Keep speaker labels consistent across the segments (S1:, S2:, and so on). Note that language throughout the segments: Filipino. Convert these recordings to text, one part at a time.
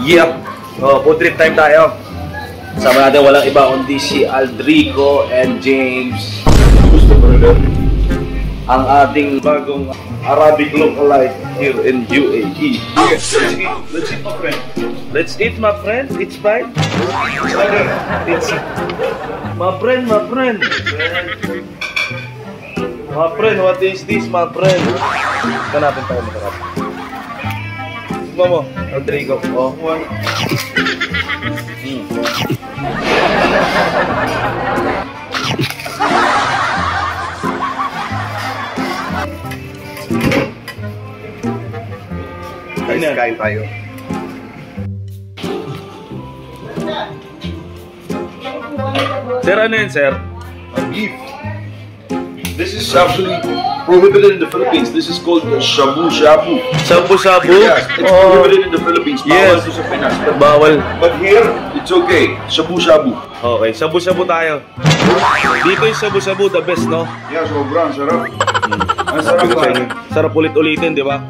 S1: Yeah. Oh, food trip time tayo. Sama natin walang iba kundi si Aldrico and James. Gusto brother. Ang ating bagong Arabic lookalike here in UAE. Yes. Let's eat, my friend. Let's eat, my friend. It's fine. It's my friend, my friend. My friend, what is this, my friend? Hanapin tayo masarap. Tignan mo, Aldrico. Oh, one.
S2: Kain tayo.
S1: Sir, ano yun, sir?
S2: Beef. This is actually prohibited in the Philippines. This is called shabu shabu.
S1: Shabu-shabu?
S2: Yes, it's prohibited in the Philippines.
S1: Yes.
S2: Bawal to sa Pinas.
S1: Bawal.
S2: But here, it's okay. Shabu shabu.
S1: Okay, shabu-shabu tayo. Dito yung shabu-shabu, the best, no?
S2: Yeah, sobrang sarap. Ang sarap pa.
S1: Sarap ulit-ulitin, di ba?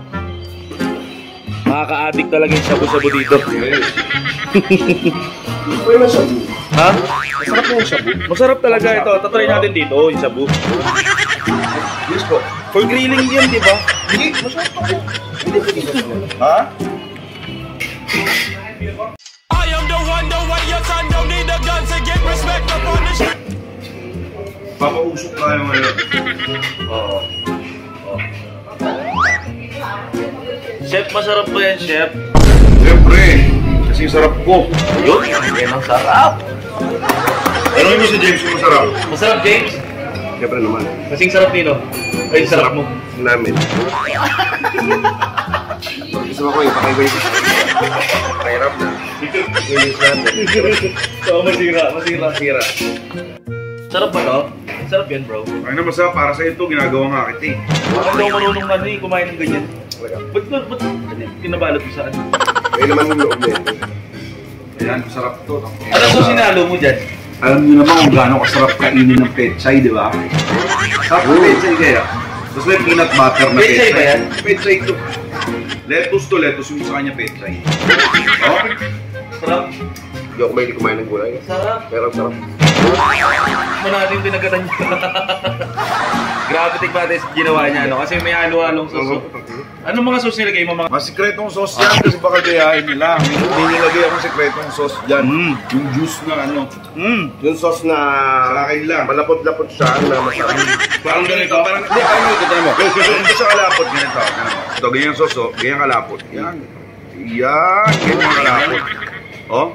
S1: Makaka-addict talaga yung shabu-shabu dito.
S2: Yes. Ito yung shabu.
S1: Ha?
S2: Masarap yung shabu.
S1: Masarap talaga ito. Tatry natin dito, yung shabu.
S2: Yes po.
S1: For grilling yan, di ba?
S2: Hindi, masarap pa. Ha?
S3: I am the one, your son don't need a gun to get respect upon the street.
S2: Papausok tayo ngayon.
S1: Oo. Chef, masarap ba yan, chef?
S2: Siyempre, kasi sarap ko.
S1: Yun, yan ang sarap.
S2: Ano yung si James yung masarap?
S1: Masarap, James?
S2: Siyempre naman.
S1: Kasing sarap nino. Ay, sarap mo.
S2: Namin. Gusto mo ko yung pakibay. Mahirap na. Ilis natin.
S1: So, masira. Sarap ba to? Sarap yan, bro.
S2: Ay na masarap para sa ito, ginagawa nga kita eh.
S1: Bakit daw marunong ano eh, kumain ng ganyan? Ba't kinabalot mo saan?
S2: Ay naman yung loob niya. Ayan, masarap to.
S1: Ano so sinalo mo dyan?
S2: Alam niyo naman kung gaano kasarap kainin ng pechay, di ba? Sarap ng pechay kaya. Tapos may peanut butter na
S1: Pechay ba yan?
S2: Pechay to. Lettuce yung sa kanya pechay. Oh?
S1: Sarap.
S2: Hindi ako may kumain ng gulay.
S1: Sarap.
S2: Pero sarap.
S1: Manating pinagatan niya. Grabe tikman natin ginawa niya, no? Kasi may halo-halong sauce. Anong mga sauce nilagay mo? Mga...
S2: Mas sikretong sauce yan kasi baka gayahin nila. May nilagay akong sikretong sauce dyan. Yung juice na ano. Yung sauce na... Sa akin lang. Malapot-lapot siya na masarap.
S1: Parang ganito? Parang...
S2: Hindi, parang ganito mo. Ganito siya kalapot. Ganito. Ito, ganyan sauce, oh. Ganyan kalapot. Yan. Yan. Ganyan kalapot. Oh.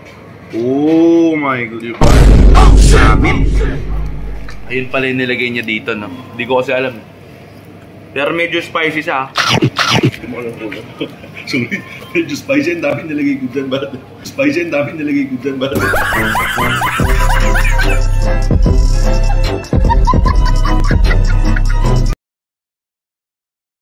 S2: Oh my God. Sabit.
S1: Ayun pala yung nilagay niya dito, no? Hindi ko kasi alam. Pero medyo spicy siya.
S2: Sorry, medyo spicy. Ang dami nilagay ko dyan ba? Spicy, ang dami nilagay ko dyan ba?